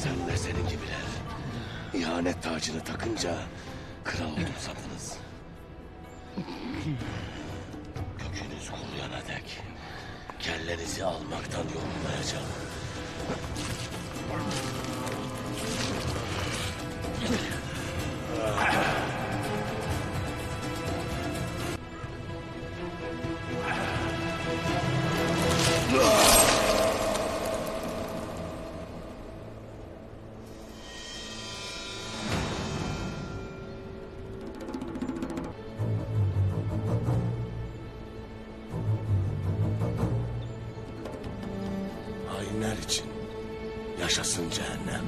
Sen ve senin gibiler ihanet tacını takınca kral oldum sandınız. Kökünüz kuruyana dek kellenizi almaktan yorulmayacağım. Hainler için yaşasın cehennem.